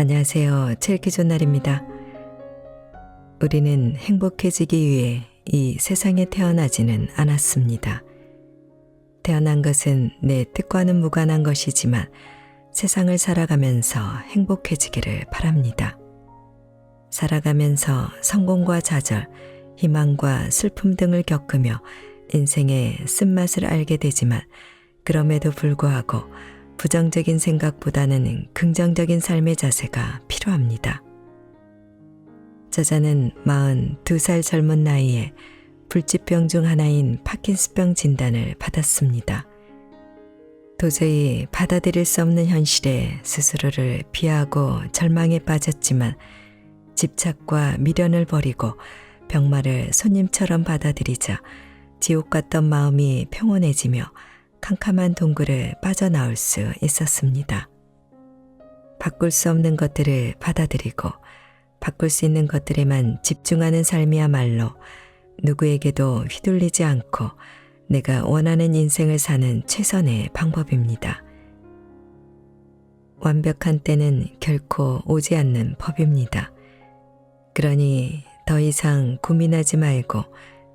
안녕하세요. 칠기존날입니다. 우리는 행복해지기 위해 이 세상에 태어나지는 않았습니다. 태어난 것은 내 뜻과는 무관한 것이지만 세상을 살아가면서 행복해지기를 바랍니다. 살아가면서 성공과 좌절, 희망과 슬픔 등을 겪으며 인생의 쓴맛을 알게 되지만 그럼에도 불구하고 부정적인 생각보다는 긍정적인 삶의 자세가 필요합니다. 저자는 42살 젊은 나이에 불치병 중 하나인 파킨슨병 진단을 받았습니다. 도저히 받아들일 수 없는 현실에 스스로를 비하하고 절망에 빠졌지만 집착과 미련을 버리고 병마를 손님처럼 받아들이자 지옥 같던 마음이 평온해지며 캄캄한 동굴을 빠져나올 수 있었습니다. 바꿀 수 없는 것들을 받아들이고 바꿀 수 있는 것들에만 집중하는 삶이야말로 누구에게도 휘둘리지 않고 내가 원하는 인생을 사는 최선의 방법입니다. 완벽한 때는 결코 오지 않는 법입니다. 그러니 더 이상 고민하지 말고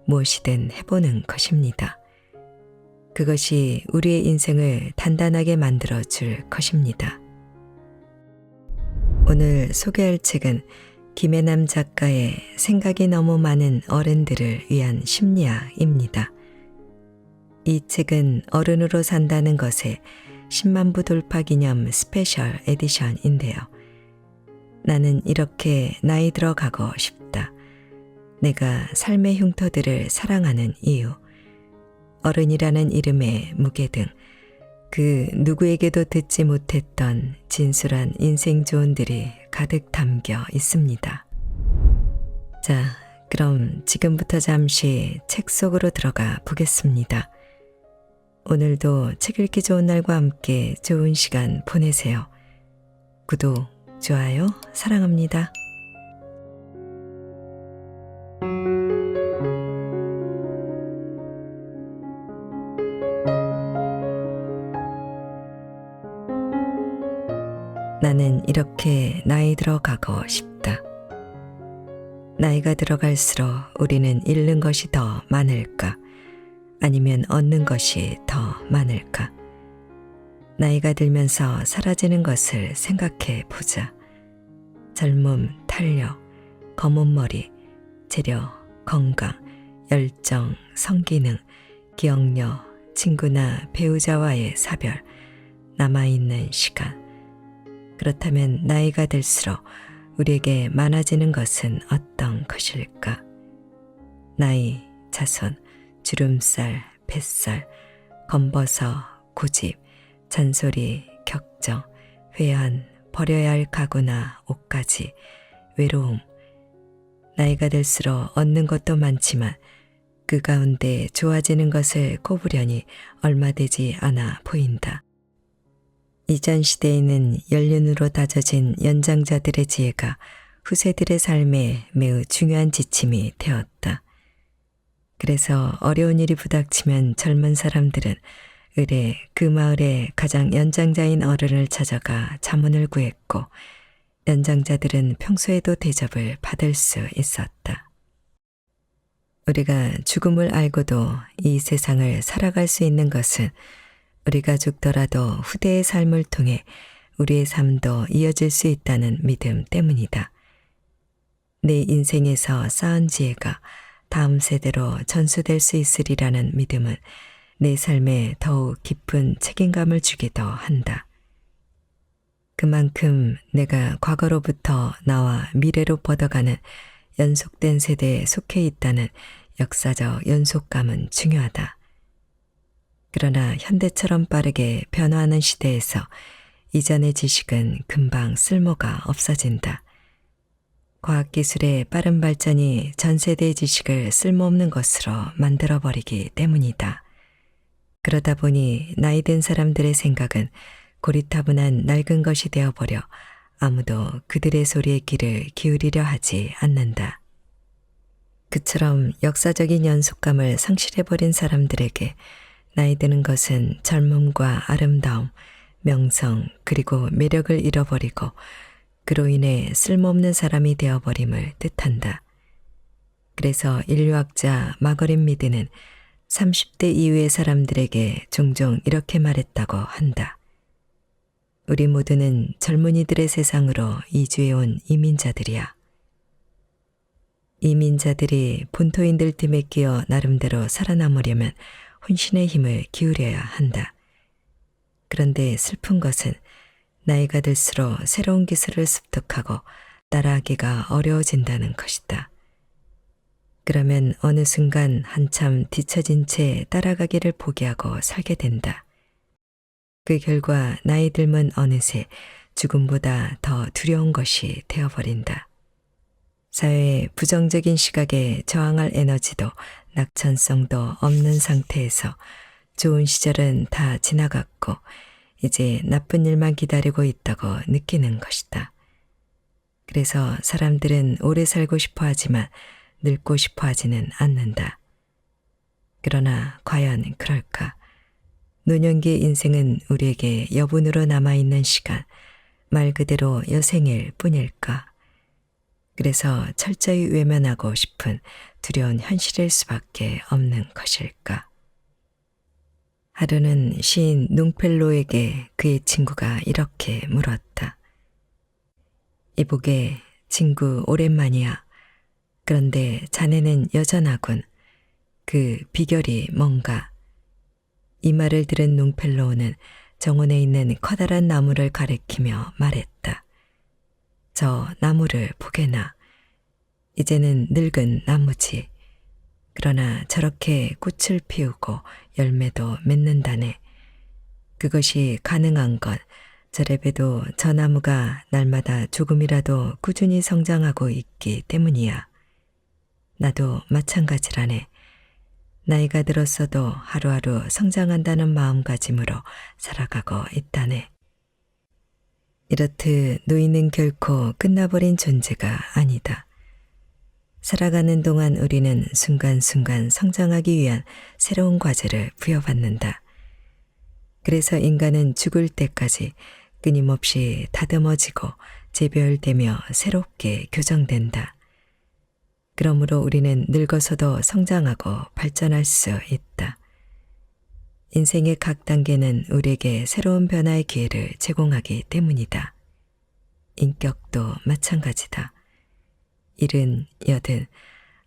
무엇이든 해보는 것입니다. 그것이 우리의 인생을 단단하게 만들어 줄 것입니다. 오늘 소개할 책은 김혜남 작가의 생각이 너무 많은 어른들을 위한 심리학입니다. 이 책은 어른으로 산다는 것의 10만 부 돌파 기념 스페셜 에디션인데요. 나는 이렇게 나이 들어가고 싶다. 내가 삶의 흉터들을 사랑하는 이유, 어른이라는 이름의 무게 등 그 누구에게도 듣지 못했던 진솔한 인생 조언들이 가득 담겨 있습니다. 자, 그럼 지금부터 잠시 책 속으로 들어가 보겠습니다. 오늘도 책 읽기 좋은 날과 함께 좋은 시간 보내세요. 구독, 좋아요, 사랑합니다. 나는 이렇게 나이 들어가고 싶다. 나이가 들어갈수록 우리는 잃는 것이 더 많을까? 아니면 얻는 것이 더 많을까? 나이가 들면서 사라지는 것을 생각해 보자. 젊음, 탄력, 검은 머리, 체력, 건강, 열정, 성기능, 기억력, 친구나 배우자와의 사별, 남아있는 시간. 그렇다면 나이가 들수록 우리에게 많아지는 것은 어떤 것일까? 나이, 자손, 주름살, 뱃살, 검버섯, 고집, 잔소리, 격정, 회한, 버려야 할 가구나 옷까지, 외로움. 나이가 들수록 얻는 것도 많지만 그 가운데 좋아지는 것을 꼽으려니 얼마 되지 않아 보인다. 이전 시대에는 연륜으로 다져진 연장자들의 지혜가 후세들의 삶에 매우 중요한 지침이 되었다. 그래서 어려운 일이 부닥치면 젊은 사람들은 의례 그 마을의 가장 연장자인 어른을 찾아가 자문을 구했고 연장자들은 평소에도 대접을 받을 수 있었다. 우리가 죽음을 알고도 이 세상을 살아갈 수 있는 것은 우리가 죽더라도 후대의 삶을 통해 우리의 삶도 이어질 수 있다는 믿음 때문이다. 내 인생에서 쌓은 지혜가 다음 세대로 전수될 수 있으리라는 믿음은 내 삶에 더욱 깊은 책임감을 주기도 한다. 그만큼 내가 과거로부터 나와 미래로 뻗어가는 연속된 세대에 속해 있다는 역사적 연속감은 중요하다. 그러나 현대처럼 빠르게 변화하는 시대에서 이전의 지식은 금방 쓸모가 없어진다. 과학기술의 빠른 발전이 전 세대의 지식을 쓸모없는 것으로 만들어버리기 때문이다. 그러다 보니 나이 든 사람들의 생각은 고리타분한 낡은 것이 되어버려 아무도 그들의 소리에 귀를 기울이려 하지 않는다. 그처럼 역사적인 연속감을 상실해버린 사람들에게 나이 드는 것은 젊음과 아름다움, 명성 그리고 매력을 잃어버리고 그로 인해 쓸모없는 사람이 되어버림을 뜻한다. 그래서 인류학자 마거린 미드는 30대 이후의 사람들에게 종종 이렇게 말했다고 한다. 우리 모두는 젊은이들의 세상으로 이주해온 이민자들이야. 이민자들이 본토인들 틈에 끼어 나름대로 살아남으려면 혼신의 힘을 기울여야 한다. 그런데 슬픈 것은 나이가 들수록 새로운 기술을 습득하고 따라하기가 어려워진다는 것이다. 그러면 어느 순간 한참 뒤처진 채 따라가기를 포기하고 살게 된다. 그 결과 나이 들면 어느새 죽음보다 더 두려운 것이 되어버린다. 사회의 부정적인 시각에 저항할 에너지도 낙천성도 없는 상태에서 좋은 시절은 다 지나갔고 이제 나쁜 일만 기다리고 있다고 느끼는 것이다. 그래서 사람들은 오래 살고 싶어 하지만 늙고 싶어 하지는 않는다. 그러나 과연 그럴까? 노년기의 인생은 우리에게 여분으로 남아있는 시간, 말 그대로 여생일 뿐일까? 그래서 철저히 외면하고 싶은 두려운 현실일 수밖에 없는 것일까? 하루는 시인 농펠로에게 그의 친구가 이렇게 물었다. 이보게, 친구 오랜만이야. 그런데 자네는 여전하군. 그 비결이 뭔가? 이 말을 들은 농펠로우는 정원에 있는 커다란 나무를 가리키며 말했다. 저 나무를 보게나. 이제는 늙은 나무지. 그러나 저렇게 꽃을 피우고 열매도 맺는다네. 그것이 가능한 건 저래봬도 저 나무가 날마다 조금이라도 꾸준히 성장하고 있기 때문이야. 나도 마찬가지라네. 나이가 들었어도 하루하루 성장한다는 마음가짐으로 살아가고 있다네. 이렇듯 노인은 결코 끝나버린 존재가 아니다. 살아가는 동안 우리는 순간순간 성장하기 위한 새로운 과제를 부여받는다. 그래서 인간은 죽을 때까지 끊임없이 다듬어지고 재배열되며 새롭게 교정된다. 그러므로 우리는 늙어서도 성장하고 발전할 수 있다. 인생의 각 단계는 우리에게 새로운 변화의 기회를 제공하기 때문이다. 인격도 마찬가지다. 70, 80,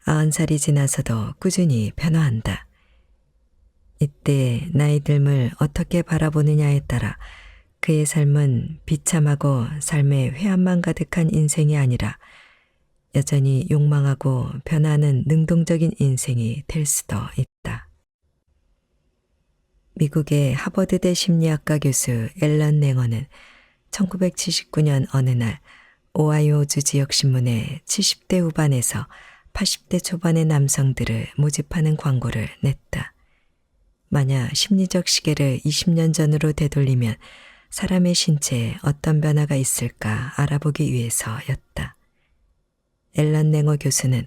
90살이 지나서도 꾸준히 변화한다. 이때 나이 듦을 어떻게 바라보느냐에 따라 그의 삶은 비참하고 삶의 회한만 가득한 인생이 아니라 여전히 욕망하고 변하는 능동적인 인생이 될 수도 있다. 미국의 하버드대 심리학과 교수 앨런 랭어는 1979년 어느 날 오하이오주 지역신문에 70대 후반에서 80대 초반의 남성들을 모집하는 광고를 냈다. 만약 심리적 시계를 20년 전으로 되돌리면 사람의 신체에 어떤 변화가 있을까 알아보기 위해서였다. 앨런 랭어 교수는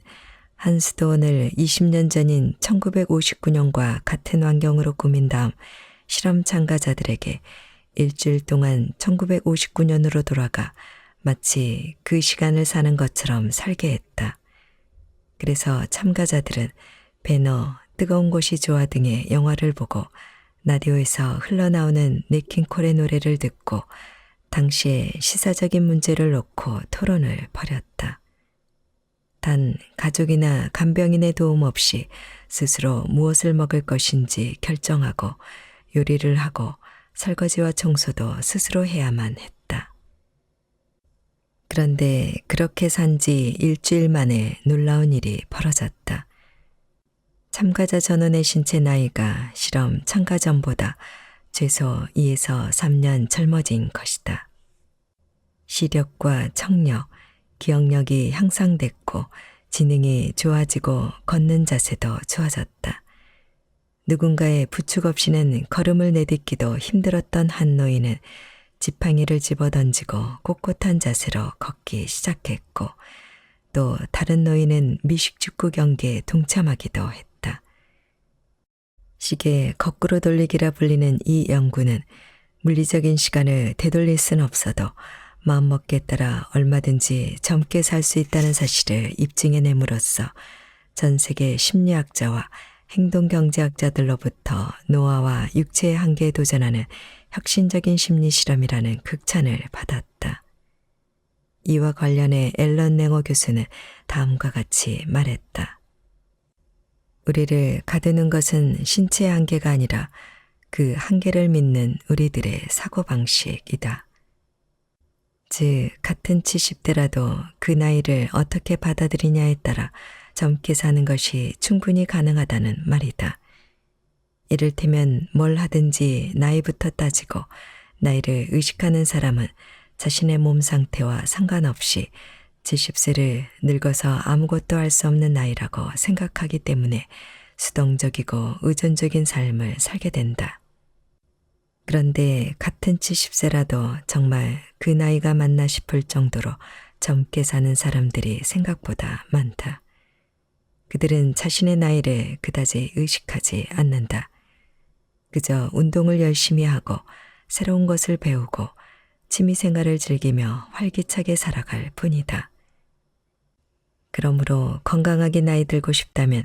한 수도원을 20년 전인 1959년과 같은 환경으로 꾸민 다음 실험 참가자들에게 일주일 동안 1959년으로 돌아가 마치 그 시간을 사는 것처럼 살게 했다. 그래서 참가자들은 배너, 뜨거운 곳이 좋아 등의 영화를 보고 라디오에서 흘러나오는 네킹콜의 노래를 듣고 당시의 시사적인 문제를 놓고 토론을 벌였다. 단 가족이나 간병인의 도움 없이 스스로 무엇을 먹을 것인지 결정하고 요리를 하고 설거지와 청소도 스스로 해야만 했다. 그런데 그렇게 산 지 일주일 만에 놀라운 일이 벌어졌다. 참가자 전원의 신체 나이가 실험 참가 전보다 최소 2에서 3년 젊어진 것이다. 시력과 청력, 기억력이 향상됐고 지능이 좋아지고 걷는 자세도 좋아졌다. 누군가의 부축 없이는 걸음을 내딛기도 힘들었던 한 노인은 지팡이를 집어던지고 꼿꼿한 자세로 걷기 시작했고 또 다른 노인은 미식축구 경기에 동참하기도 했다. 시계 거꾸로 돌리기라 불리는 이 연구는 물리적인 시간을 되돌릴 순 없어도 마음먹기에 따라 얼마든지 젊게 살 수 있다는 사실을 입증해냄으로써 전 세계 심리학자와 행동경제학자들로부터 노화와 육체의 한계에 도전하는 혁신적인 심리 실험이라는 극찬을 받았다. 이와 관련해 앨런 랭어 교수는 다음과 같이 말했다. 우리를 가두는 것은 신체의 한계가 아니라 그 한계를 믿는 우리들의 사고방식이다. 즉, 같은 70대라도 그 나이를 어떻게 받아들이냐에 따라 젊게 사는 것이 충분히 가능하다는 말이다. 이를테면 뭘 하든지 나이부터 따지고 나이를 의식하는 사람은 자신의 몸 상태와 상관없이 70세를 늙어서 아무것도 할 수 없는 나이라고 생각하기 때문에 수동적이고 의존적인 삶을 살게 된다. 그런데 같은 70세라도 정말 그 나이가 맞나 싶을 정도로 젊게 사는 사람들이 생각보다 많다. 그들은 자신의 나이를 그다지 의식하지 않는다. 그저 운동을 열심히 하고 새로운 것을 배우고 취미생활을 즐기며 활기차게 살아갈 뿐이다. 그러므로 건강하게 나이 들고 싶다면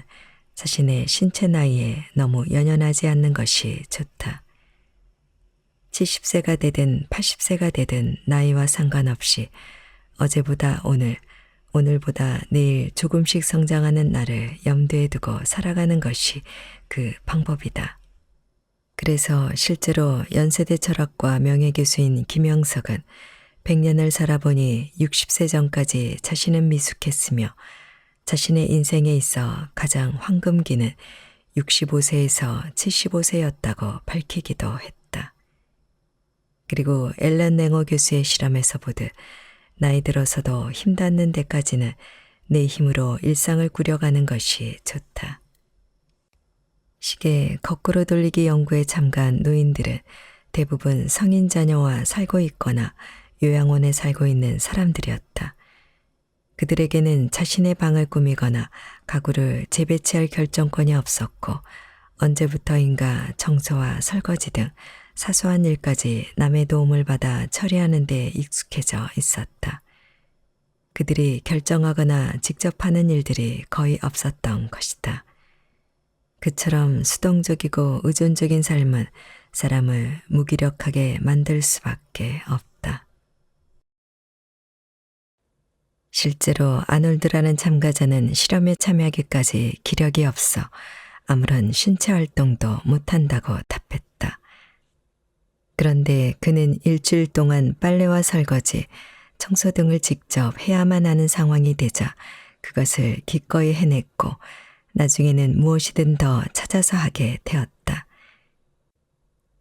자신의 신체 나이에 너무 연연하지 않는 것이 좋다. 70세가 되든 80세가 되든 나이와 상관없이 어제보다 오늘, 오늘보다 내일 조금씩 성장하는 나를 염두에 두고 살아가는 것이 그 방법이다. 그래서 실제로 연세대 철학과 명예교수인 김영석은 100년을 살아보니 60세 전까지 자신은 미숙했으며 자신의 인생에 있어 가장 황금기는 65세에서 75세였다고 밝히기도 했다. 그리고 앨런 랭어 교수의 실험에서 보듯 나이 들어서도 힘닿는 데까지는 내 힘으로 일상을 꾸려가는 것이 좋다. 시계 거꾸로 돌리기 연구에 참가한 노인들은 대부분 성인 자녀와 살고 있거나 요양원에 살고 있는 사람들이었다. 그들에게는 자신의 방을 꾸미거나 가구를 재배치할 결정권이 없었고 언제부터인가 청소와 설거지 등 사소한 일까지 남의 도움을 받아 처리하는 데 익숙해져 있었다. 그들이 결정하거나 직접 하는 일들이 거의 없었던 것이다. 그처럼 수동적이고 의존적인 삶은 사람을 무기력하게 만들 수밖에 없다. 실제로 아놀드라는 참가자는 실험에 참여하기까지 기력이 없어 아무런 신체 활동도 못한다고 답했다. 그런데 그는 일주일 동안 빨래와 설거지, 청소 등을 직접 해야만 하는 상황이 되자 그것을 기꺼이 해냈고 나중에는 무엇이든 더 찾아서 하게 되었다.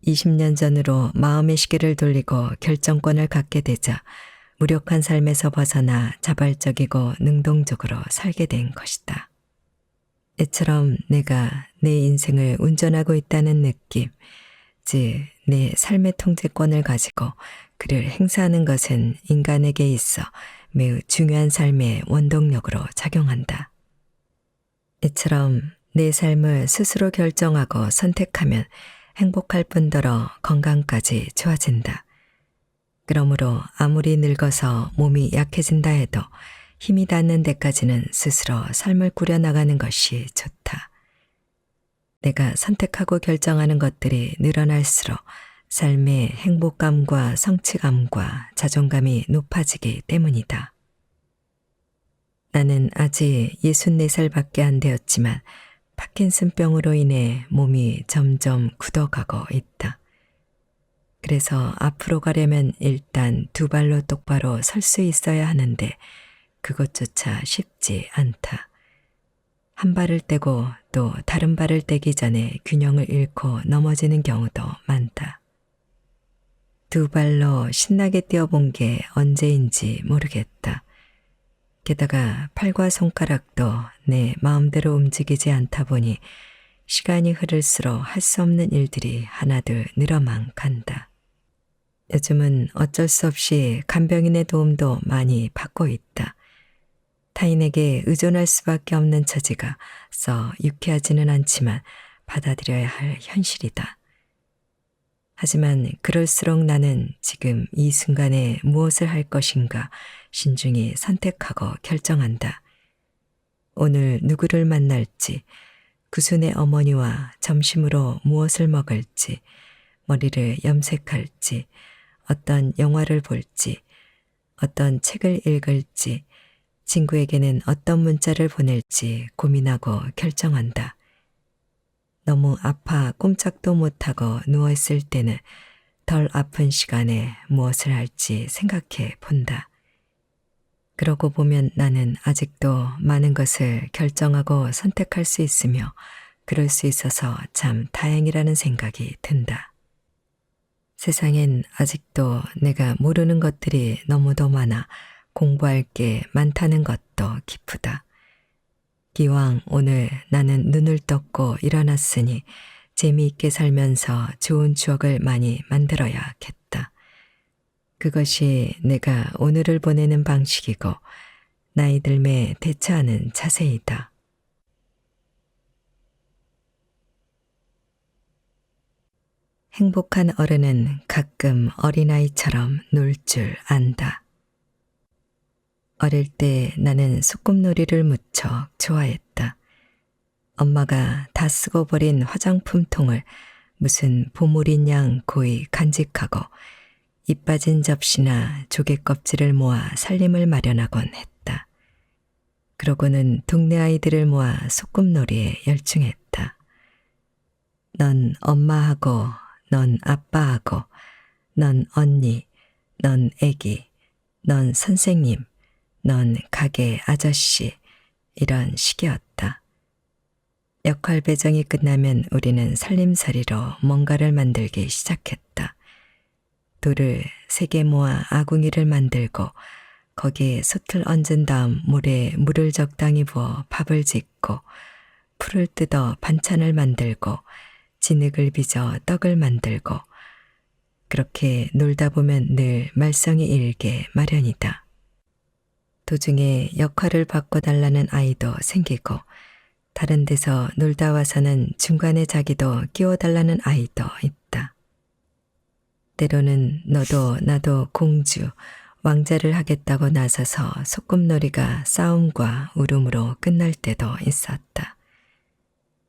20년 전으로 마음의 시계를 돌리고 결정권을 갖게 되자 무력한 삶에서 벗어나 자발적이고 능동적으로 살게 된 것이다. 이처럼 내가 내 인생을 운전하고 있다는 느낌, 즉 내 삶의 통제권을 가지고 그를 행사하는 것은 인간에게 있어 매우 중요한 삶의 원동력으로 작용한다. 이처럼 내 삶을 스스로 결정하고 선택하면 행복할 뿐더러 건강까지 좋아진다. 그러므로 아무리 늙어서 몸이 약해진다 해도 힘이 닿는 데까지는 스스로 삶을 꾸려나가는 것이 좋다. 내가 선택하고 결정하는 것들이 늘어날수록 삶의 행복감과 성취감과 자존감이 높아지기 때문이다. 나는 아직 64살밖에 안 되었지만 파킨슨병으로 인해 몸이 점점 굳어가고 있다. 그래서 앞으로 가려면 일단 두 발로 똑바로 설 수 있어야 하는데 그것조차 쉽지 않다. 한 발을 떼고 또 다른 발을 떼기 전에 균형을 잃고 넘어지는 경우도 많다. 두 발로 신나게 뛰어본 게 언제인지 모르겠다. 게다가 팔과 손가락도 내 마음대로 움직이지 않다 보니 시간이 흐를수록 할 수 없는 일들이 하나둘 늘어만 간다. 요즘은 어쩔 수 없이 간병인의 도움도 많이 받고 있다. 타인에게 의존할 수밖에 없는 처지가 써 유쾌하지는 않지만 받아들여야 할 현실이다. 하지만 그럴수록 나는 지금 이 순간에 무엇을 할 것인가 신중히 선택하고 결정한다. 오늘 누구를 만날지, 구순의 어머니와 점심으로 무엇을 먹을지, 머리를 염색할지, 어떤 영화를 볼지, 어떤 책을 읽을지, 친구에게는 어떤 문자를 보낼지 고민하고 결정한다. 너무 아파 꼼짝도 못하고 누워있을 때는 덜 아픈 시간에 무엇을 할지 생각해 본다. 그러고 보면 나는 아직도 많은 것을 결정하고 선택할 수 있으며 그럴 수 있어서 참 다행이라는 생각이 든다. 세상엔 아직도 내가 모르는 것들이 너무도 많아 공부할 게 많다는 것도 기쁘다. 기왕 오늘 나는 눈을 떴고 일어났으니 재미있게 살면서 좋은 추억을 많이 만들어야겠다. 그것이 내가 오늘을 보내는 방식이고 나이 들매 대처하는 자세이다. 행복한 어른은 가끔 어린아이처럼 놀 줄 안다. 어릴 때 나는 소꿉놀이를 무척 좋아했다. 엄마가 다 쓰고 버린 화장품 통을 무슨 보물인 양 고이 간직하고 입 빠진 접시나 조개 껍질을 모아 살림을 마련하곤 했다. 그러고는 동네 아이들을 모아 소꿉놀이에 열중했다. 넌 엄마하고, 넌 아빠하고, 넌 언니, 넌 애기, 넌 선생님, 넌 가게 아저씨, 이런 식이었다. 역할 배정이 끝나면 우리는 살림살이로 뭔가를 만들기 시작했다. 돌을 3개 모아 아궁이를 만들고 거기에 솥을 얹은 다음 물에 물을 적당히 부어 밥을 짓고 풀을 뜯어 반찬을 만들고 진흙을 빚어 떡을 만들고 그렇게 놀다 보면 늘 말썽이 일게 마련이다. 도중에 역할을 바꿔달라는 아이도 생기고 다른 데서 놀다 와서는 중간에 자기도 끼워달라는 아이도 있다. 때로는 너도 나도 공주, 왕자를 하겠다고 나서서 소꿉놀이가 싸움과 울음으로 끝날 때도 있었다.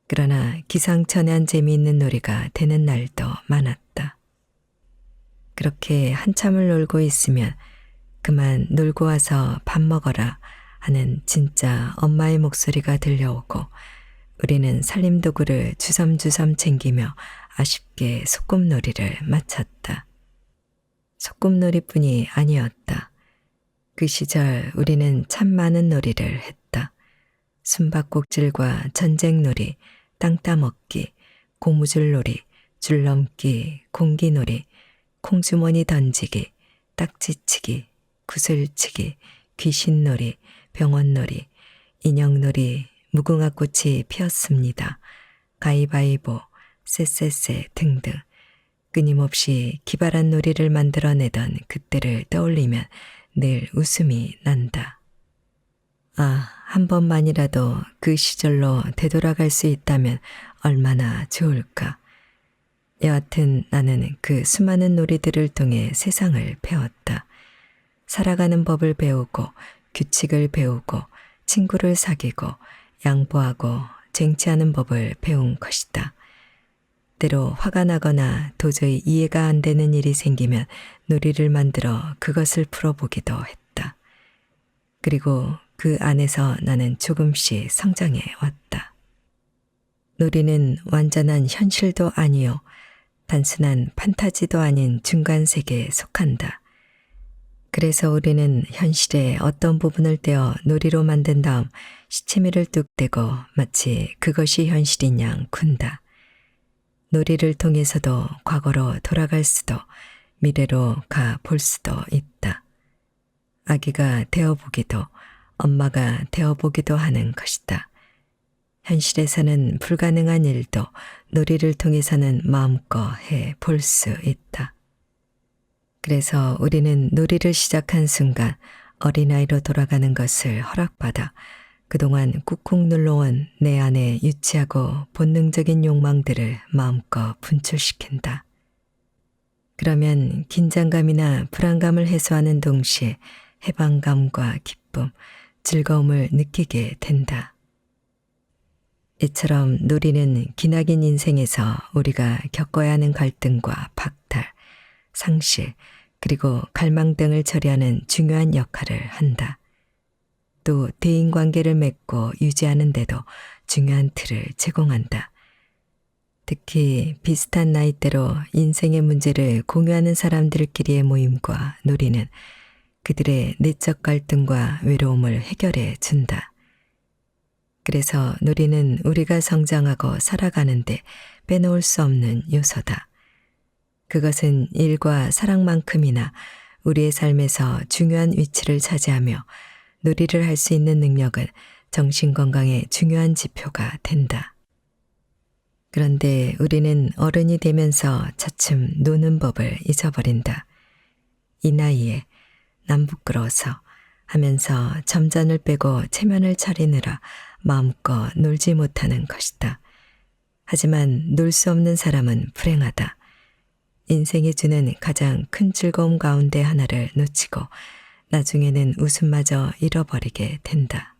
그러나 기상천외한 재미있는 놀이가 되는 날도 많았다. 그렇게 한참을 놀고 있으면 그만 놀고 와서 밥 먹어라 하는 진짜 엄마의 목소리가 들려오고 우리는 살림도구를 주섬주섬 챙기며 아쉽게 소꿉놀이를 마쳤다. 소꿉놀이뿐이 아니었다. 그 시절 우리는 참 많은 놀이를 했다. 숨바꼭질과 전쟁놀이, 땅 따먹기, 고무줄놀이, 줄넘기, 공기놀이, 콩주머니 던지기, 딱지치기, 구슬치기, 귀신놀이, 병원놀이, 인형놀이, 무궁화꽃이 피었습니다. 가위바위보, 쎄쎄쎄 등등 끊임없이 기발한 놀이를 만들어내던 그때를 떠올리면 늘 웃음이 난다. 아, 한 번만이라도 그 시절로 되돌아갈 수 있다면 얼마나 좋을까. 여하튼 나는 그 수많은 놀이들을 통해 세상을 배웠다. 살아가는 법을 배우고 규칙을 배우고 친구를 사귀고 양보하고 쟁취하는 법을 배운 것이다. 때로 화가 나거나 도저히 이해가 안 되는 일이 생기면 놀이를 만들어 그것을 풀어보기도 했다. 그리고 그 안에서 나는 조금씩 성장해 왔다. 놀이는 완전한 현실도 아니요, 단순한 판타지도 아닌 중간 세계에 속한다. 그래서 우리는 현실의 어떤 부분을 떼어 놀이로 만든 다음 시치미를 뚝 떼고 마치 그것이 현실인 양 군다. 놀이를 통해서도 과거로 돌아갈 수도 미래로 가 볼 수도 있다. 아기가 되어보기도 엄마가 되어보기도 하는 것이다. 현실에서는 불가능한 일도 놀이를 통해서는 마음껏 해 볼 수 있다. 그래서 우리는 놀이를 시작한 순간 어린아이로 돌아가는 것을 허락받아 그동안 꾹꾹 눌러온 내 안의 유치하고 본능적인 욕망들을 마음껏 분출시킨다. 그러면 긴장감이나 불안감을 해소하는 동시에 해방감과 기쁨, 즐거움을 느끼게 된다. 이처럼 놀이는 기나긴 인생에서 우리가 겪어야 하는 갈등과 박탈, 상실, 그리고 갈망 등을 처리하는 중요한 역할을 한다. 또 대인관계를 맺고 유지하는 데도 중요한 틀을 제공한다. 특히 비슷한 나이대로 인생의 문제를 공유하는 사람들끼리의 모임과 놀이는 그들의 내적 갈등과 외로움을 해결해 준다. 그래서 놀이는 우리가 성장하고 살아가는데 빼놓을 수 없는 요소다. 그것은 일과 사랑만큼이나 우리의 삶에서 중요한 위치를 차지하며 놀이를 할 수 있는 능력은 정신건강의 중요한 지표가 된다. 그런데 우리는 어른이 되면서 차츰 노는 법을 잊어버린다. 이 나이에 남 부끄러워서 하면서 점잔을 빼고 체면을 차리느라 마음껏 놀지 못하는 것이다. 하지만 놀 수 없는 사람은 불행하다. 인생이 주는 가장 큰 즐거움 가운데 하나를 놓치고 나중에는 웃음마저 잃어버리게 된다.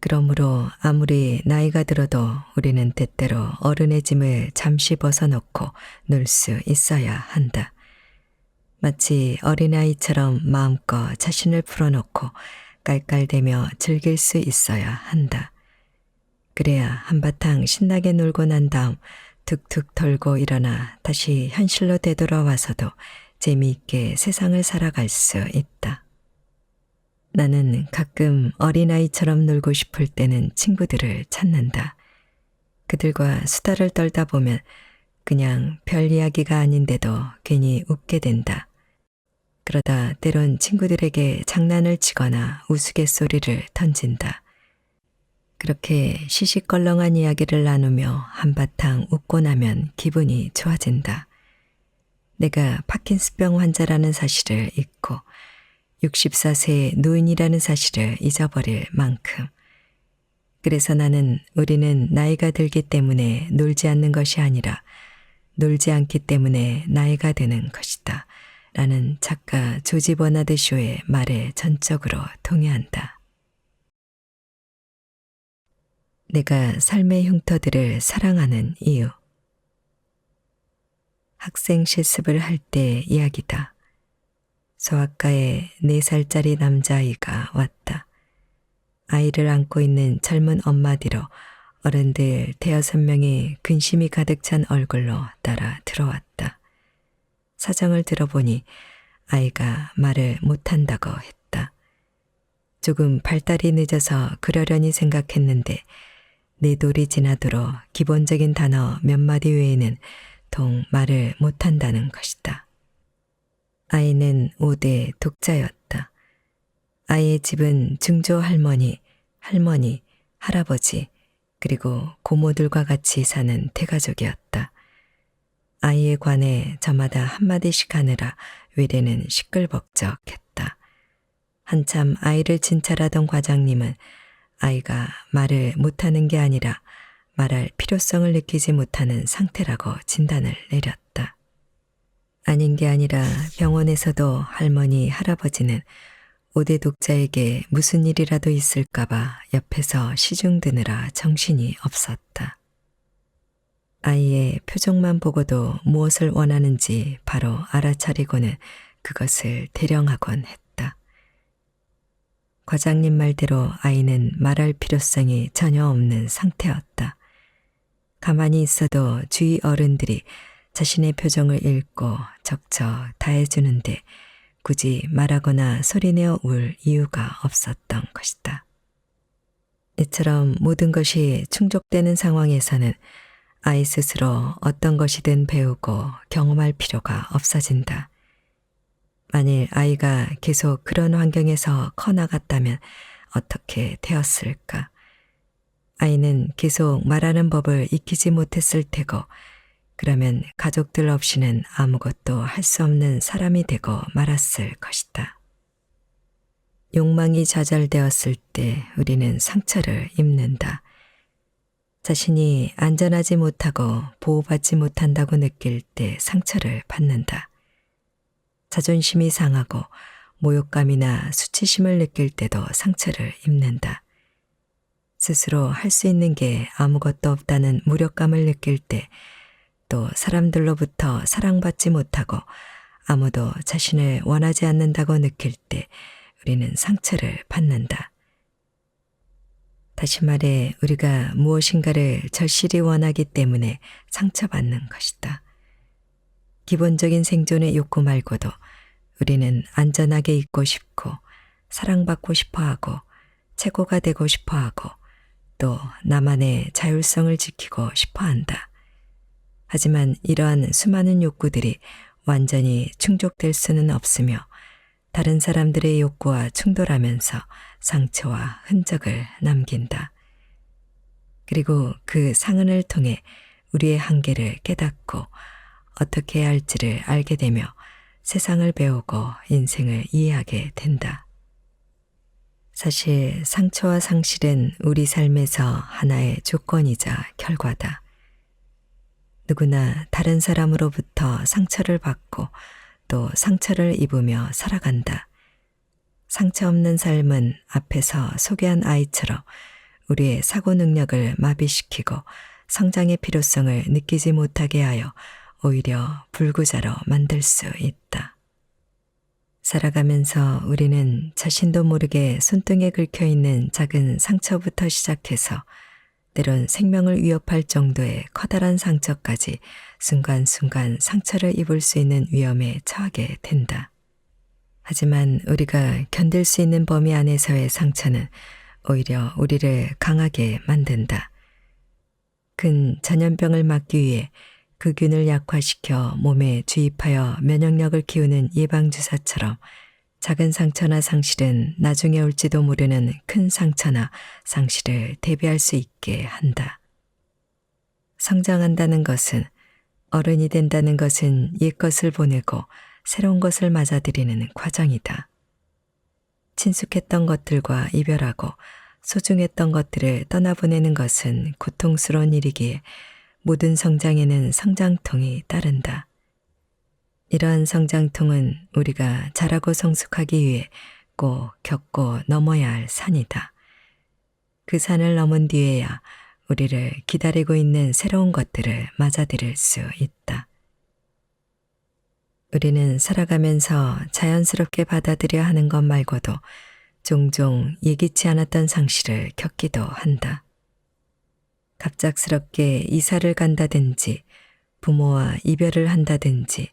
그러므로 아무리 나이가 들어도 우리는 때때로 어른의 짐을 잠시 벗어놓고 놀 수 있어야 한다. 마치 어린아이처럼 마음껏 자신을 풀어놓고 깔깔대며 즐길 수 있어야 한다. 그래야 한바탕 신나게 놀고 난 다음 툭툭 털고 일어나 다시 현실로 되돌아와서도 재미있게 세상을 살아갈 수 있다. 나는 가끔 어린아이처럼 놀고 싶을 때는 친구들을 찾는다. 그들과 수다를 떨다 보면 그냥 별 이야기가 아닌데도 괜히 웃게 된다. 그러다 때론 친구들에게 장난을 치거나 우스갯소리를 던진다. 그렇게 시시껄렁한 이야기를 나누며 한바탕 웃고 나면 기분이 좋아진다. 내가 파킨슨병 환자라는 사실을 잊고 64세의 노인이라는 사실을 잊어버릴 만큼. 그래서 나는 우리는 나이가 들기 때문에 놀지 않는 것이 아니라 놀지 않기 때문에 나이가 되는 것이다. 라는 작가 조지 버나드 쇼의 말에 전적으로 동의한다. 내가 삶의 흉터들을 사랑하는 이유. 학생 실습을 할 때 이야기다. 소아과에 4살짜리 남자아이가 왔다. 아이를 안고 있는 젊은 엄마 뒤로 어른들 5-6명이 근심이 가득 찬 얼굴로 따라 들어왔다. 사정을 들어보니 아이가 말을 못한다고 했다. 조금 발달이 늦어서 그러려니 생각했는데 4돌이 지나도록 기본적인 단어 몇 마디 외에는 통 말을 못한다는 것이다. 아이는 5대 독자였다. 아이의 집은 증조 할머니, 할아버지, 그리고 고모들과 같이 사는 대가족이었다. 아이에 관해 저마다 한마디씩 하느라 외래는 시끌벅적했다. 한참 아이를 진찰하던 과장님은 아이가 말을 못하는 게 아니라 말할 필요성을 느끼지 못하는 상태라고 진단을 내렸다. 아닌 게 아니라 병원에서도 할머니, 할아버지는 5대 독자에게 무슨 일이라도 있을까봐 옆에서 시중 드느라 정신이 없었다. 아이의 표정만 보고도 무엇을 원하는지 바로 알아차리고는 그것을 대령하곤 했다. 과장님 말대로 아이는 말할 필요성이 전혀 없는 상태였다. 가만히 있어도 주위 어른들이 자신의 표정을 읽고 적적 다 해주는데 굳이 말하거나 소리내어 울 이유가 없었던 것이다. 이처럼 모든 것이 충족되는 상황에서는 아이 스스로 어떤 것이든 배우고 경험할 필요가 없어진다. 만일 아이가 계속 그런 환경에서 커나갔다면 어떻게 되었을까? 아이는 계속 말하는 법을 익히지 못했을 테고 그러면 가족들 없이는 아무것도 할 수 없는 사람이 되고 말았을 것이다. 욕망이 좌절되었을 때 우리는 상처를 입는다. 자신이 안전하지 못하고 보호받지 못한다고 느낄 때 상처를 받는다. 자존심이 상하고 모욕감이나 수치심을 느낄 때도 상처를 입는다. 스스로 할 수 있는 게 아무것도 없다는 무력감을 느낄 때, 또 사람들로부터 사랑받지 못하고 아무도 자신을 원하지 않는다고 느낄 때 우리는 상처를 받는다. 다시 말해 우리가 무엇인가를 절실히 원하기 때문에 상처받는 것이다. 기본적인 생존의 욕구 말고도 우리는 안전하게 있고 싶고 사랑받고 싶어하고 최고가 되고 싶어하고 또 나만의 자율성을 지키고 싶어한다. 하지만 이러한 수많은 욕구들이 완전히 충족될 수는 없으며 다른 사람들의 욕구와 충돌하면서 상처와 흔적을 남긴다. 그리고 그 상흔을 통해 우리의 한계를 깨닫고 어떻게 해야 할지를 알게 되며 세상을 배우고 인생을 이해하게 된다. 사실 상처와 상실은 우리 삶에서 하나의 조건이자 결과다. 누구나 다른 사람으로부터 상처를 받고 또 상처를 입으며 살아간다. 상처 없는 삶은 앞에서 소개한 아이처럼 우리의 사고 능력을 마비시키고 성장의 필요성을 느끼지 못하게 하여 오히려 불구자로 만들 수 있다. 살아가면서 우리는 자신도 모르게 손등에 긁혀있는 작은 상처부터 시작해서 때론 생명을 위협할 정도의 커다란 상처까지 순간순간 상처를 입을 수 있는 위험에 처하게 된다. 하지만 우리가 견딜 수 있는 범위 안에서의 상처는 오히려 우리를 강하게 만든다. 큰 전염병을 막기 위해 그 균을 약화시켜 몸에 주입하여 면역력을 키우는 예방주사처럼 작은 상처나 상실은 나중에 올지도 모르는 큰 상처나 상실을 대비할 수 있게 한다. 성장한다는 것은, 어른이 된다는 것은 옛 것을 보내고 새로운 것을 맞아들이는 과정이다. 친숙했던 것들과 이별하고 소중했던 것들을 떠나보내는 것은 고통스러운 일이기에 모든 성장에는 성장통이 따른다. 이러한 성장통은 우리가 자라고 성숙하기 위해 꼭 겪고 넘어야 할 산이다. 그 산을 넘은 뒤에야 우리를 기다리고 있는 새로운 것들을 맞아들일 수 있다. 우리는 살아가면서 자연스럽게 받아들여야 하는 것 말고도 종종 예기치 않았던 상실을 겪기도 한다. 갑작스럽게 이사를 간다든지 부모와 이별을 한다든지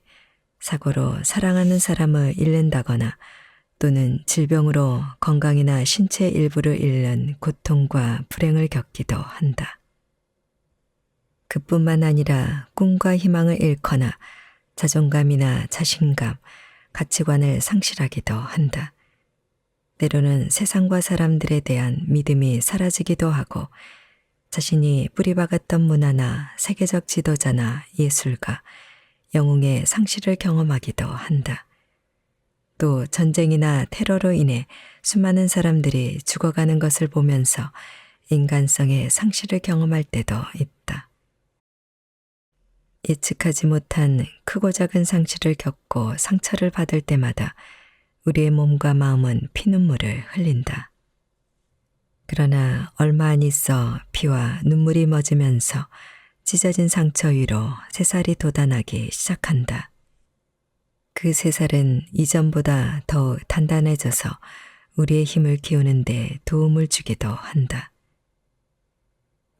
사고로 사랑하는 사람을 잃는다거나 또는 질병으로 건강이나 신체 일부를 잃는 고통과 불행을 겪기도 한다. 그뿐만 아니라 꿈과 희망을 잃거나 자존감이나 자신감, 가치관을 상실하기도 한다. 때로는 세상과 사람들에 대한 믿음이 사라지기도 하고 자신이 뿌리박았던 문화나 세계적 지도자나 예술가, 영웅의 상실을 경험하기도 한다. 또 전쟁이나 테러로 인해 수많은 사람들이 죽어가는 것을 보면서 인간성의 상실을 경험할 때도 있다. 예측하지 못한 크고 작은 상실을 겪고 상처를 받을 때마다 우리의 몸과 마음은 피눈물을 흘린다. 그러나 얼마 안 있어 피와 눈물이 멎으면서 찢어진 상처 위로 새살이 돋아나기 시작한다. 그 새살은 이전보다 더욱 단단해져서 우리의 힘을 키우는 데 도움을 주기도 한다.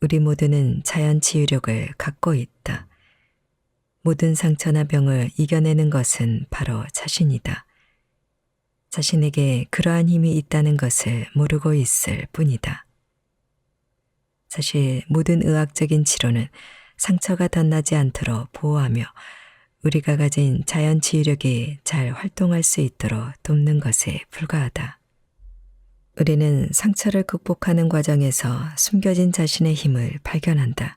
우리 모두는 자연 치유력을 갖고 있다. 모든 상처나 병을 이겨내는 것은 바로 자신이다. 자신에게 그러한 힘이 있다는 것을 모르고 있을 뿐이다. 사실 모든 의학적인 치료는 상처가 덧나지 않도록 보호하며 우리가 가진 자연 치유력이 잘 활동할 수 있도록 돕는 것에 불과하다. 우리는 상처를 극복하는 과정에서 숨겨진 자신의 힘을 발견한다.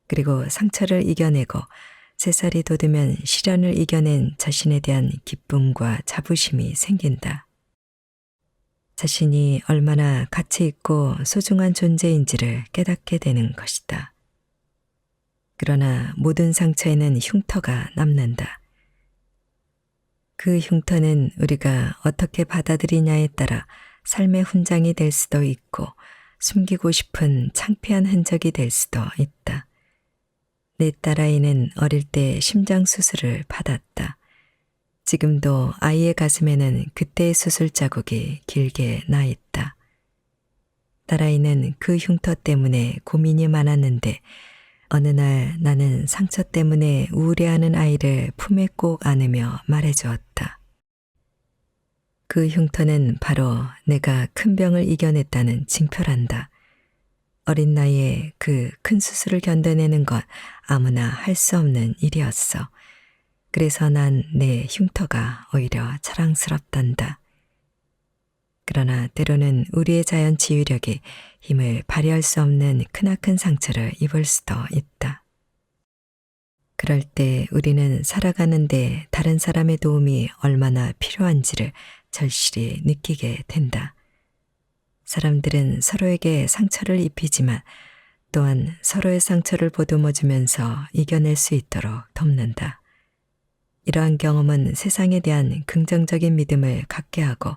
그리고 상처를 이겨내고 새살이 돋으면 시련을 이겨낸 자신에 대한 기쁨과 자부심이 생긴다. 자신이 얼마나 가치 있고 소중한 존재인지를 깨닫게 되는 것이다. 그러나 모든 상처에는 흉터가 남는다. 그 흉터는 우리가 어떻게 받아들이냐에 따라 삶의 훈장이 될 수도 있고 숨기고 싶은 창피한 흔적이 될 수도 있다. 내 딸아이는 어릴 때 심장 수술을 받았다. 지금도 아이의 가슴에는 그때의 수술 자국이 길게 나 있다. 딸아이는 그 흉터 때문에 고민이 많았는데 어느 날 나는 상처 때문에 우울해하는 아이를 품에 꼭 안으며 말해주었다. 그 흉터는 바로 내가 큰 병을 이겨냈다는 징표란다. 어린 나이에 그 큰 수술을 견뎌내는 건 아무나 할 수 없는 일이었어. 그래서 난 내 흉터가 오히려 자랑스럽단다. 그러나 때로는 우리의 자연 치유력이 힘을 발휘할 수 없는 크나큰 상처를 입을 수도 있다. 그럴 때 우리는 살아가는데 다른 사람의 도움이 얼마나 필요한지를 절실히 느끼게 된다. 사람들은 서로에게 상처를 입히지만 또한 서로의 상처를 보듬어주면서 이겨낼 수 있도록 돕는다. 이러한 경험은 세상에 대한 긍정적인 믿음을 갖게 하고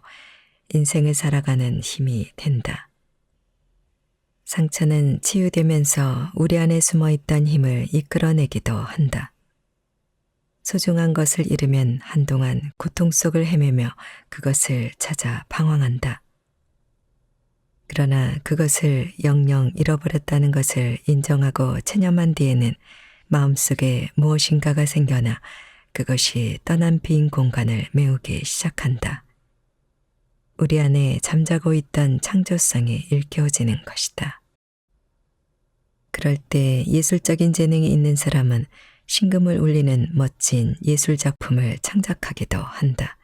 인생을 살아가는 힘이 된다. 상처는 치유되면서 우리 안에 숨어있던 힘을 이끌어내기도 한다. 소중한 것을 잃으면 한동안 고통 속을 헤매며 그것을 찾아 방황한다. 그러나 그것을 영영 잃어버렸다는 것을 인정하고 체념한 뒤에는 마음속에 무엇인가가 생겨나 그것이 떠난 빈 공간을 메우기 시작한다. 우리 안에 잠자고 있던 창조성이 일깨워지는 것이다. 그럴 때 예술적인 재능이 있는 사람은 심금을 울리는 멋진 예술 작품을 창작하기도 한다.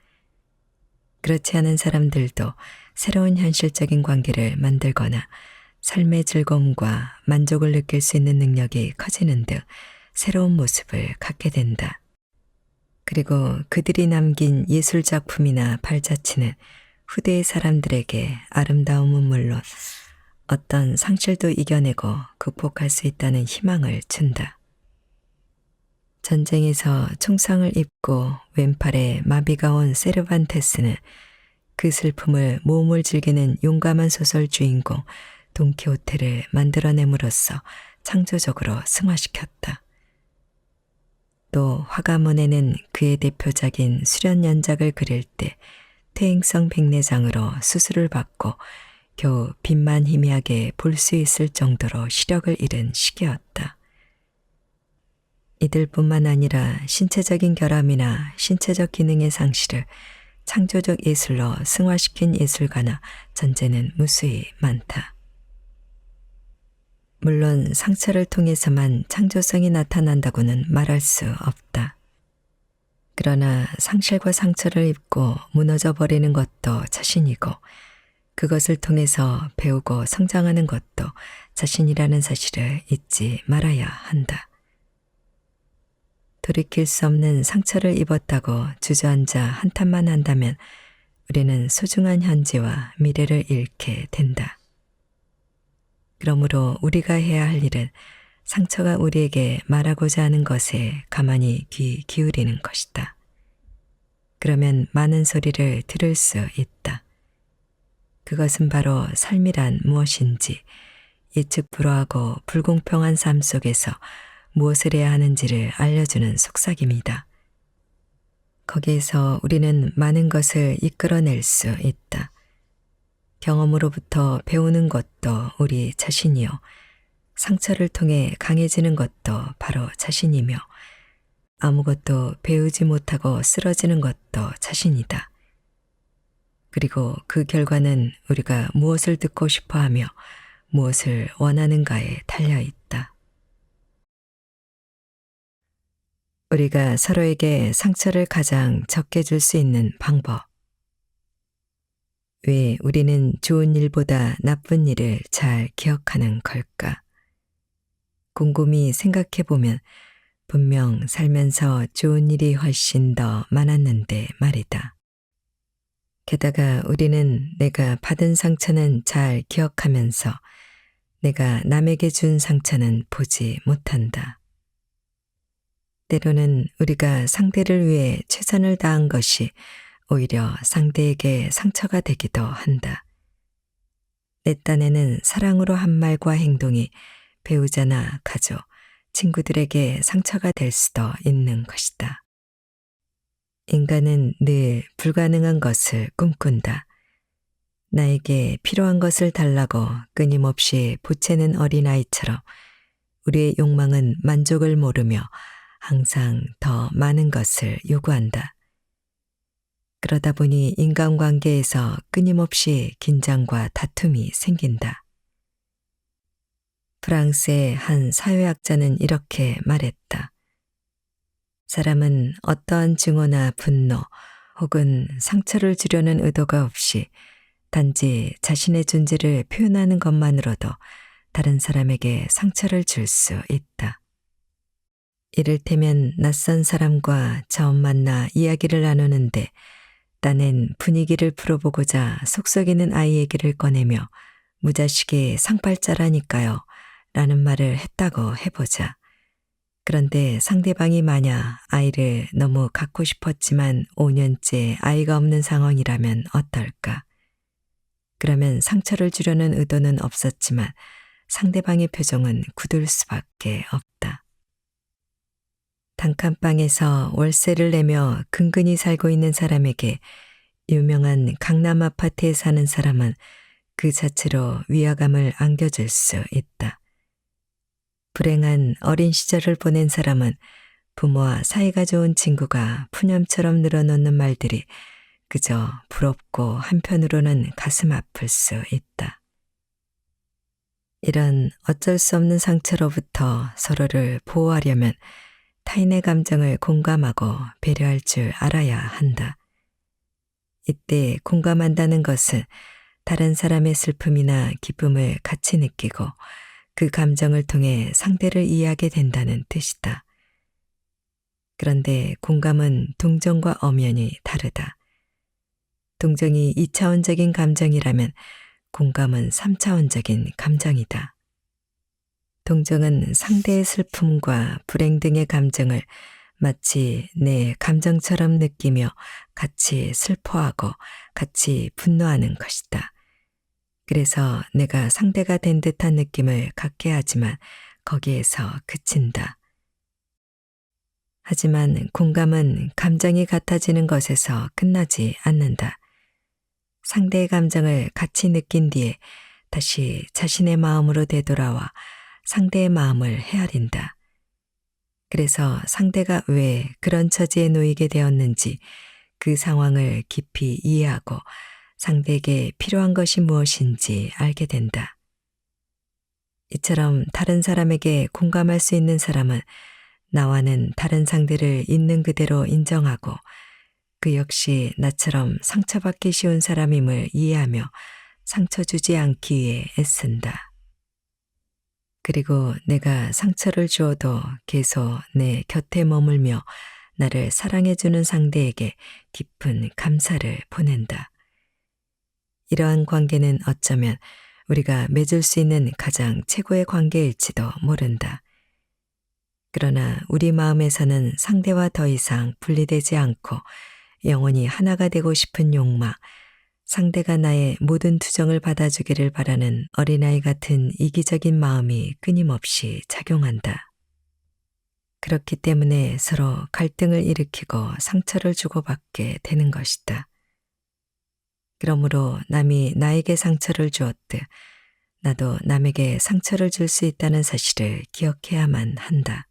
그렇지 않은 사람들도 새로운 현실적인 관계를 만들거나 삶의 즐거움과 만족을 느낄 수 있는 능력이 커지는 등 새로운 모습을 갖게 된다. 그리고 그들이 남긴 예술 작품이나 발자취는 후대의 사람들에게 아름다움은 물론 어떤 상실도 이겨내고 극복할 수 있다는 희망을 준다. 전쟁에서 총상을 입고 왼팔에 마비가 온 세르반테스는 그 슬픔을 몸을 즐기는 용감한 소설 주인공 돈키호테를 만들어냄으로써 창조적으로 승화시켰다. 또 화가모네는 그의 대표작인 수련연작을 그릴 때 퇴행성 백내장으로 수술을 받고 겨우 빛만 희미하게 볼 수 있을 정도로 시력을 잃은 시기였다. 이들뿐만 아니라 신체적인 결함이나 신체적 기능의 상실을 창조적 예술로 승화시킨 예술가나 전제는 무수히 많다. 물론 상처를 통해서만 창조성이 나타난다고는 말할 수 없다. 그러나 상실과 상처를 입고 무너져 버리는 것도 자신이고 그것을 통해서 배우고 성장하는 것도 자신이라는 사실을 잊지 말아야 한다. 돌이킬 수 없는 상처를 입었다고 주저앉아 한탄만 한다면 우리는 소중한 현재와 미래를 잃게 된다. 그러므로 우리가 해야 할 일은 상처가 우리에게 말하고자 하는 것에 가만히 귀 기울이는 것이다. 그러면 많은 소리를 들을 수 있다. 그것은 바로 삶이란 무엇인지, 예측 불허하고 불공평한 삶 속에서 무엇을 해야 하는지를 알려주는 속삭임이다. 거기에서 우리는 많은 것을 이끌어낼 수 있다. 경험으로부터 배우는 것도 우리 자신이요. 상처를 통해 강해지는 것도 바로 자신이며 아무것도 배우지 못하고 쓰러지는 것도 자신이다. 그리고 그 결과는 우리가 무엇을 듣고 싶어 하며 무엇을 원하는가에 달려 있다. 우리가 서로에게 상처를 가장 적게 줄 수 있는 방법. 왜 우리는 좋은 일보다 나쁜 일을 잘 기억하는 걸까? 곰곰이 생각해 보면 분명 살면서 좋은 일이 훨씬 더 많았는데 말이다. 게다가 우리는 내가 받은 상처는 잘 기억하면서 내가 남에게 준 상처는 보지 못한다. 때로는 우리가 상대를 위해 최선을 다한 것이 오히려 상대에게 상처가 되기도 한다. 내 딴에는 사랑으로 한 말과 행동이 배우자나 가족, 친구들에게 상처가 될 수도 있는 것이다. 인간은 늘 불가능한 것을 꿈꾼다. 나에게 필요한 것을 달라고 끊임없이 보채는 어린아이처럼 우리의 욕망은 만족을 모르며 항상 더 많은 것을 요구한다. 그러다 보니 인간관계에서 끊임없이 긴장과 다툼이 생긴다. 프랑스의 한 사회학자는 이렇게 말했다. 사람은 어떠한 증오나 분노 혹은 상처를 주려는 의도가 없이 단지 자신의 존재를 표현하는 것만으로도 다른 사람에게 상처를 줄 수 있다. 이를테면 낯선 사람과 처음 만나 이야기를 나누는데 딴엔 분위기를 풀어보고자 속썩이는 아이 얘기를 꺼내며 무자식이 상팔자라니까요 라는 말을 했다고 해보자. 그런데 상대방이 만약 아이를 너무 갖고 싶었지만 5년째 아이가 없는 상황이라면 어떨까? 그러면 상처를 주려는 의도는 없었지만 상대방의 표정은 굳을 수밖에 없다. 단칸방에서 월세를 내며 근근히 살고 있는 사람에게 유명한 강남 아파트에 사는 사람은 그 자체로 위화감을 안겨줄 수 있다. 불행한 어린 시절을 보낸 사람은 부모와 사이가 좋은 친구가 푸념처럼 늘어놓는 말들이 그저 부럽고 한편으로는 가슴 아플 수 있다. 이런 어쩔 수 없는 상처로부터 서로를 보호하려면 타인의 감정을 공감하고 배려할 줄 알아야 한다. 이때 공감한다는 것은 다른 사람의 슬픔이나 기쁨을 같이 느끼고 그 감정을 통해 상대를 이해하게 된다는 뜻이다. 그런데 공감은 동정과 엄연히 다르다. 동정이 2차원적인 감정이라면 공감은 3차원적인 감정이다. 동정은 상대의 슬픔과 불행 등의 감정을 마치 내 감정처럼 느끼며 같이 슬퍼하고 같이 분노하는 것이다. 그래서 내가 상대가 된 듯한 느낌을 갖게 하지만 거기에서 그친다. 하지만 공감은 감정이 같아지는 것에서 끝나지 않는다. 상대의 감정을 같이 느낀 뒤에 다시 자신의 마음으로 되돌아와 상대의 마음을 헤아린다. 그래서 상대가 왜 그런 처지에 놓이게 되었는지 그 상황을 깊이 이해하고 상대에게 필요한 것이 무엇인지 알게 된다. 이처럼 다른 사람에게 공감할 수 있는 사람은 나와는 다른 상대를 있는 그대로 인정하고 그 역시 나처럼 상처받기 쉬운 사람임을 이해하며 상처 주지 않기 위해 애쓴다. 그리고 내가 상처를 주어도 계속 내 곁에 머물며 나를 사랑해주는 상대에게 깊은 감사를 보낸다. 이러한 관계는 어쩌면 우리가 맺을 수 있는 가장 최고의 관계일지도 모른다. 그러나 우리 마음에서는 상대와 더 이상 분리되지 않고 영원히 하나가 되고 싶은 욕망, 상대가 나의 모든 투정을 받아주기를 바라는 어린아이 같은 이기적인 마음이 끊임없이 작용한다. 그렇기 때문에 서로 갈등을 일으키고 상처를 주고받게 되는 것이다. 그러므로 남이 나에게 상처를 주었듯 나도 남에게 상처를 줄 수 있다는 사실을 기억해야만 한다.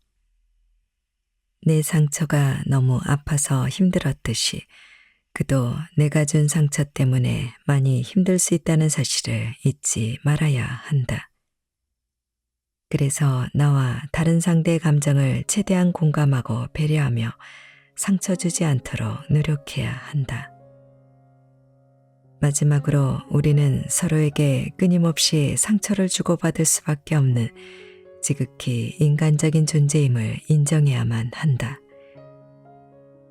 내 상처가 너무 아파서 힘들었듯이 그도 내가 준 상처 때문에 많이 힘들 수 있다는 사실을 잊지 말아야 한다. 그래서 나와 다른 상대의 감정을 최대한 공감하고 배려하며 상처 주지 않도록 노력해야 한다. 마지막으로 우리는 서로에게 끊임없이 상처를 주고받을 수밖에 없는 지극히 인간적인 존재임을 인정해야만 한다.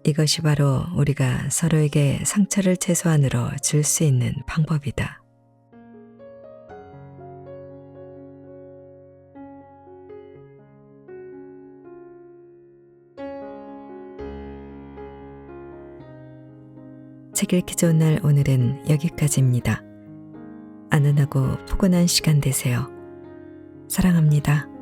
이것이 바로 우리가 서로에게 상처를 최소한으로 줄 수 있는 방법이다. 책 읽기 좋은 날 오늘은 여기까지입니다. 안전하고 포근한 시간 되세요. 사랑합니다.